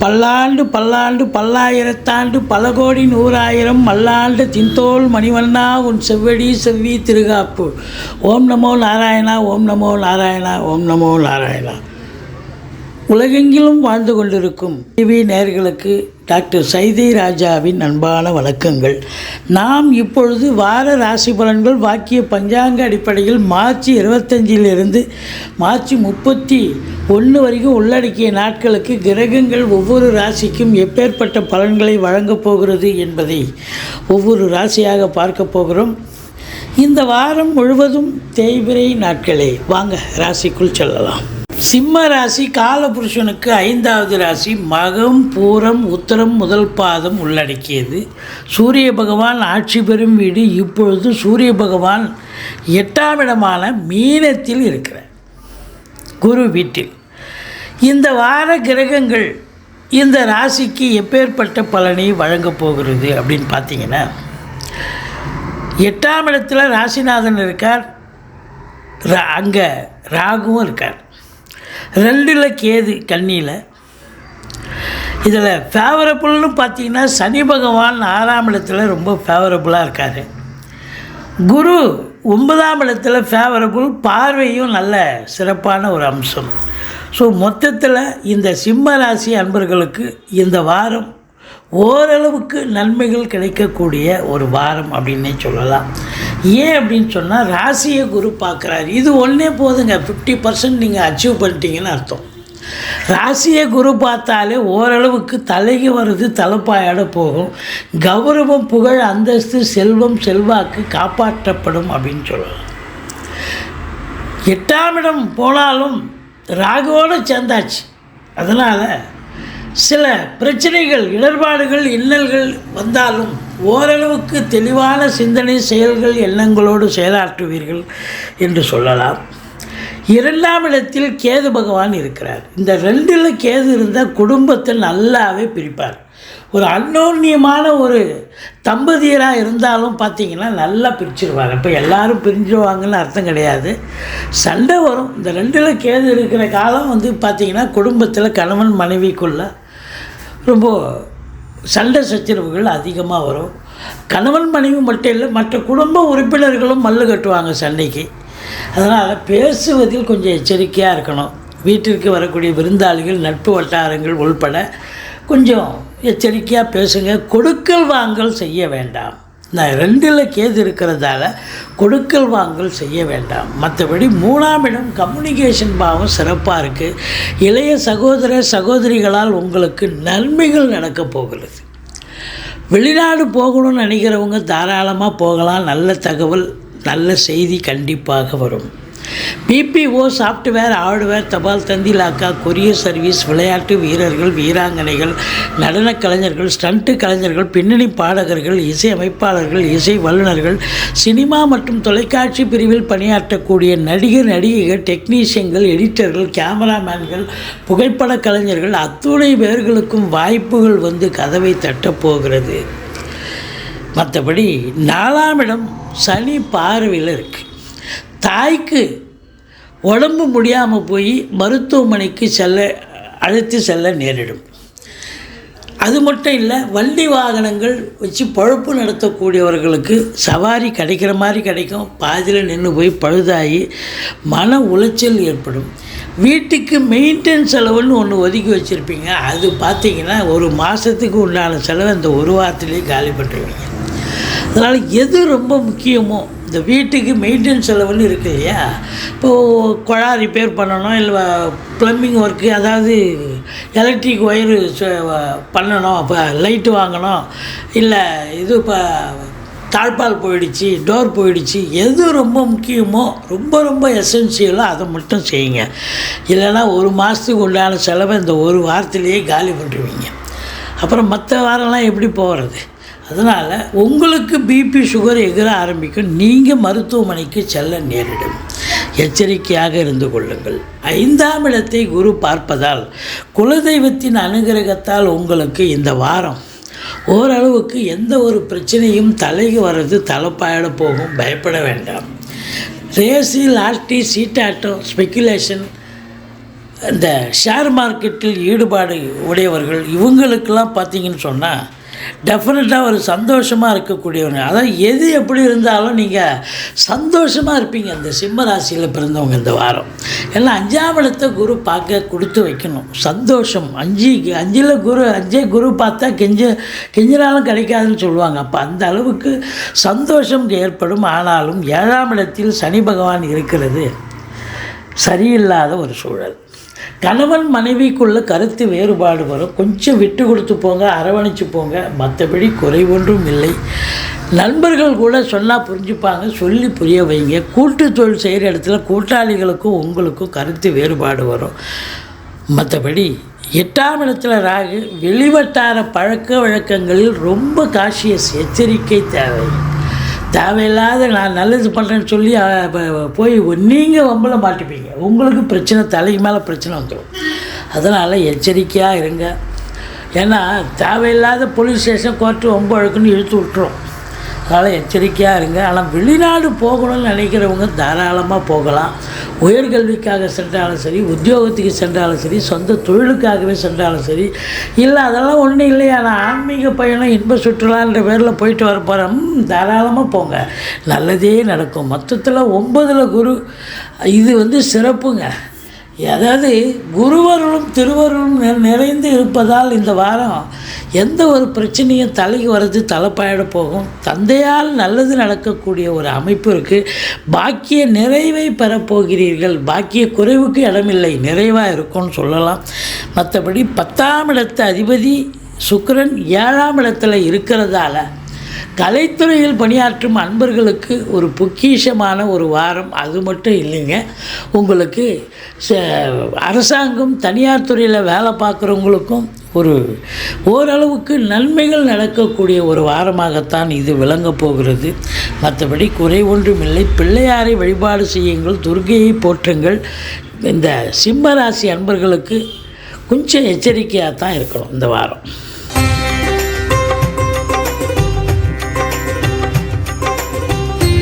பல்லாண்டு பல்லாண்டு பல்லாயிரத்தாண்டு பல கோடி நூறாயிரம் மல்லாண்டு தின்தோள் மணிவண்ணா உன் செவ்வடி செவ்வி திருகாப்பு. ஓம் நமோ நாராயணா, ஓம் நமோ நாராயணா, ஓம் நமோ நாராயணா. உலகெங்கிலும் வாழ்ந்து கொண்டிருக்கும் டிவி நேயர்களுக்கு டாக்டர் சைதை ராஜாவின் அன்பான வணக்கங்கள். நாம் இப்பொழுது வார ராசி பலன்கள் வாக்கிய பஞ்சாங்க அடிப்படையில் மார்ச் 25 மார்ச் 31 வரைக்கும் உள்ளடக்கிய நாட்களுக்கு கிரகங்கள் ஒவ்வொரு ராசிக்கும் எப்பேற்பட்ட பலன்களை வழங்கப் போகிறது என்பதை ஒவ்வொரு ராசியாக பார்க்க போகிறோம். இந்த வாரம் முழுவதும் தேய்பிறை நாட்களே. வாங்க ராசிக்குள் செல்லலாம். சிம்ம ராசி காலபுருஷனுக்கு 5வது ராசி. மகம் பூரம் உத்தரம் முதல் பாதம் உள்ளடக்கியது. சூரிய பகவான் ஆட்சி பெறும் வீடு. இப்பொழுது சூரிய பகவான் 8ஆம் இடமான மீனத்தில் இருக்கிறார், குரு வீட்டில். இந்த வார கிரகங்கள் இந்த ராசிக்கு எப்பேற்பட்ட பலனை வழங்கப் போகிறது அப்படின்னு பார்த்தீங்கன்னா, 8ஆம் இடத்துல ராசிநாதன் இருக்கார், அங்கே ராகுவும் இருக்கார், 2ல் கேது கன்னியில். இதில் ஃபேவரபுள்னு பார்த்தீங்கன்னா சனி பகவான் 6ஆம் இடத்துல ரொம்ப ஃபேவரபுளாக இருக்கார். குரு 9ஆம் இடத்துல ஃபேவரபுள், பார்வையும் நல்ல சிறப்பான ஒரு அம்சம். ஸோ மொத்தத்தில் இந்த சிம்ம ராசி அன்பர்களுக்கு இந்த வாரம் ஓரளவுக்கு நன்மைகள் கிடைக்கக்கூடிய ஒரு வாரம் அப்படின்னே சொல்லலாம். ஏன் அப்படின்னு சொன்னால், ராசியை குரு பார்க்குறாரு. இது ஒன்றே போதுங்க, 50% நீங்கள் அச்சீவ் பண்ணிட்டீங்கன்னு அர்த்தம். ராசியை குரு பார்த்தாலே ஓரளவுக்கு தலைக்கு வருது, தலைப்பாயோட போகும். கௌரவம், புகழ், அந்தஸ்து, செல்வம், செல்வாக்கு காப்பாற்றப்படும் அப்படின்னு சொல்லலாம். 8ஆம் இடம் போனாலும் ராகுவோடு சேர்ந்தாச்சு. அதனால் சில பிரச்சனைகள், இடர்பாடுகள், இன்னல்கள் வந்தாலும் ஓரளவுக்கு தெளிவான சிந்தனை, செயல்கள், எண்ணங்களோடு செயலாற்றுவீர்கள் என்று சொல்லலாம். 2ஆம் இடத்தில் கேது பகவான் இருக்கிறார். இந்த 2ல் கேது இருந்தால் குடும்பத்தை நல்லாவே பிரிப்பார். ஒரு அந்யோன்யமான ஒரு தம்பதியராக இருந்தாலும் பார்த்திங்கன்னா நல்லா பிரிச்சுருவாங்க. இப்போ எல்லோரும் பிரிஞ்சுருவாங்கன்னு அர்த்தம் கிடையாது, சண்டை வரும். இந்த 2ல் கேது இருக்கிற காலம் பார்த்திங்கன்னா குடும்பத்தில் கணவன் மனைவிக்குள்ள ரொம்ப சண்டை சச்சரவுகள் அதிகமாக வரும். கணவன் மனைவி மட்டும் இல்லை, மற்ற குடும்ப உறுப்பினர்களும் மல்லு கட்டுவாங்க சண்டைக்கு. அதனால் பேசுவதில் கொஞ்சம் எச்சரிக்கையாக இருக்கணும். வீட்டிற்கு வரக்கூடிய விருந்தாளிகள், நட்பு வட்டாரங்கள் உள்பட கொஞ்சம் எச்சரிக்கையாக பேசுங்க. கொடுக்கல் வாங்கல் செய்ய வேண்டாம். நான் 2ல் கேது இருக்கிறதால கொடுக்கல் வாங்கல் செய்ய வேண்டாம். மற்றபடி 3ஆம் இடம் கம்யூனிகேஷன் பாவம் சிறப்பாக இருக்குது. இளைய சகோதர சகோதரிகளால் உங்களுக்கு நன்மைகள் நடக்கப் போகிறது. வெளிநாடு போகணும்னு நினைக்கிறவங்க தாராளமாக போகலாம். நல்ல தகவல், நல்ல செய்தி கண்டிப்பாக வரும். பிபிஓ, சாஃப்ட்வேர், ஹார்ட்வேர், தபால் தந்தி, லாக்கா, கொரியர் சர்வீஸ், விளையாட்டு வீரர்கள், வீராங்கனைகள், நடன கலைஞர்கள், ஸ்டண்ட்டு கலைஞர்கள், பின்னணி பாடகர்கள், இசை அமைப்பாளர்கள், இசை வல்லுநர்கள், சினிமா மற்றும் தொலைக்காட்சி பிரிவில் பணியாற்றக்கூடிய நடிகர், நடிகைகள், டெக்னீஷியன்கள், எடிட்டர்கள், கேமராமேன்கள், புகைப்பட கலைஞர்கள் அத்துணை பேர்களுக்கும் வாய்ப்புகள் கதவை தட்டப்போகிறது. மற்றபடி 4ஆம் இடம் சனி பார்வையில் இருக்குது. தாய்க்கு உடம்பு முடியாமல் போய் மருத்துவமனைக்கு அழைத்து செல்ல நேரிடும். அது மட்டும் இல்லை, வண்டி வாகனங்கள் வச்சு பழப்பு நடத்தக்கூடியவர்களுக்கு சவாரி கிடைக்கிற மாதிரி கிடைக்கும், பாதியில் நின்று போய் பழுதாகி மன உளைச்சல் ஏற்படும். வீட்டுக்கு மெயின்டெனன்ஸ் செலவுன்னு ஒன்று ஒதுக்கி வச்சுருப்பீங்க, அது பார்த்திங்கன்னா ஒரு மாதத்துக்கு உண்டான செலவை இந்த ஒரு வாரத்திலேயே காலி பண்ணுறீங்க. அதனால் எது ரொம்ப முக்கியமோ, இந்த வீட்டுக்கு மெயின்டெனன்ஸ் செலவுன்னு இருக்குது இல்லையா, இப்போது குழா ரிப்பேர் பண்ணணும், இல்லை ப்ளம்பிங் ஒர்க்கு, அதாவது எலக்ட்ரிக் ஒயரு பண்ணணும், இப்போ லைட்டு வாங்கணும், இல்லை இது இப்போ தாழ்பால் போயிடுச்சு, டோர் போயிடுச்சு, எது ரொம்ப முக்கியமோ, ரொம்ப ரொம்ப எசென்சியலோ அதை மட்டும் செய்யுங்க. இல்லைன்னா ஒரு மாதத்துக்கு உண்டான செலவை இந்த ஒரு வாரத்திலேயே காலி பண்ணுருவீங்க. அப்புறம் மற்ற வாரம்லாம் எப்படி போகிறது? அதனால் உங்களுக்கு பிபி சுகர் எகிற ஆரம்பிக்கும், நீங்கள் மருத்துவமனைக்கு செல்ல நேரிடும். எச்சரிக்கையாக இருந்து கொள்ளுங்கள். 5ஆம் இடத்தை குரு பார்ப்பதால் குலதெய்வத்தின் அனுகிரகத்தால் உங்களுக்கு இந்த வாரம் ஓரளவுக்கு எந்த ஒரு பிரச்சனையும் தலைக்கு வர்றது தலைப்பாயிட போகும், பயப்பட வேண்டாம். ரேஸு, லாட்ரி, சீட்டாட்டம், ஸ்பெக்குலேஷன், இந்த ஷேர் மார்க்கெட்டில் ஈடுபாடு உடையவர்கள் இவங்களுக்கெல்லாம் பார்த்தீங்கன்னு சொன்னால் டெஃபினட்டாக ஒரு சந்தோஷமாக இருக்கக்கூடியவங்க. அதாவது எது எப்படி இருந்தாலும் நீங்கள் சந்தோஷமாக இருப்பீங்க இந்த சிம்ம ராசியில் பிறந்தவங்க இந்த வாரம். எல்லாம் 5ஆம் இடத்தை குரு பார்க்க கொடுத்து வைக்கணும். சந்தோஷம் 5 குரு பார்த்தா கெஞ்சினாலும் கிடைக்காதுன்னு சொல்லுவாங்க. அப்போ அந்த அளவுக்கு சந்தோஷம் ஏற்படும். ஆனாலும் 7ஆம் இடத்தில் சனி பகவான் இருக்கிறது சரியில்லாத ஒரு சூழல். கணவன் மனைவிக்குள்ள கருத்து வேறுபாடு வரும். கொஞ்சம் விட்டு கொடுத்து போங்க, அரவணைச்சு போங்க, மற்றபடி குறை ஒன்றும் இல்லை. நண்பர்கள் கூட சொன்னால் புரிஞ்சுப்பாங்க, சொல்லி புரிய வைங்க. கூட்டு தொழில் செய்கிற இடத்துல கூட்டாளிகளுக்கும் உங்களுக்கும் கருத்து வேறுபாடு வரும். மற்றபடி 8ஆம் இடத்துல ராகு, வெளிவட்டார பழக்க வழக்கங்களில் ரொம்ப காஷியஸ், எச்சரிக்கை தேவை. தேவையில்லாத நான் நல்லது பண்ணுறேன்னு சொல்லி போய் நீங்கள் வம்பல மாட்டிப்பீங்க. உங்களுக்கு பிரச்சனை, தலைக்கு மேலே பிரச்சனை வந்துடும். அதனால் எச்சரிக்கையாக இருங்க. ஏன்னா தேவையில்லாத போலீஸ் ஸ்டேஷன், கோர்ட்டு, வம்பு வழக்குன்னு இழுத்து விட்டுரும். அதனால் எச்சரிக்கையாக இருங்க. ஆனால் வெளிநாடு போகணும்னு நினைக்கிறவங்க தாராளமாக போகலாம். உயர்கல்விக்காக சென்றாலும் சரி, உத்தியோகத்துக்கு சென்றாலும் சரி, சொந்த தொழிலுக்காகவே சென்றாலும் சரி. இல்லை அதெல்லாம் ஒன்றும் இல்லையா, நான் ஆன்மீக பயணம் இன்ப சுற்றுலான்ற பேரில் போயிட்டு வர போகிறேன், தாராளமாக போங்க, நல்லதே நடக்கும். மொத்தத்தில் 9ல் குரு, இது சிறப்புங்க. அதாவது குருவருளும் திருவருளும் நிறைந்து இருப்பதால் இந்த வாரம் எந்த ஒரு பிரச்சனையும் தலைக்கு வர்றது தலைப்பாயிட போகும். தந்தையால் நல்லது நடக்கக்கூடிய ஒரு அமைப்பு இருக்குது. பாக்கிய நிறைவை பெறப்போகிறீர்கள். பாக்கிய குறைவுக்கு இடமில்லை, நிறைவாக இருக்கும்னு சொல்லலாம். மற்றபடி 10ஆம் இடத்து அதிபதி சுக்கிரன் 7ஆம் இடத்துல இருக்கிறதால கலைத்துறையில் பணியாற்றும் அன்பர்களுக்கு ஒரு பொக்கிஷமான ஒரு வாரம். அது மட்டும் இல்லைங்க, உங்களுக்கு அரசாங்கம், தனியார் துறையில் வேலை பார்க்குறவங்களுக்கும் ஓரளவுக்கு நன்மைகள் நடக்கக்கூடிய ஒரு வாரமாகத்தான் இது விளங்கப் போகிறது. மற்றபடி குறை ஒன்றுமில்லை. பிள்ளையாரை வழிபாடு செய்யுங்கள், துர்க்கையை போற்றுங்கள். இந்த சிம்ம ராசி அன்பர்களுக்கு கொஞ்சம் எச்சரிக்கையாக தான் இருக்கணும் இந்த வாரம்.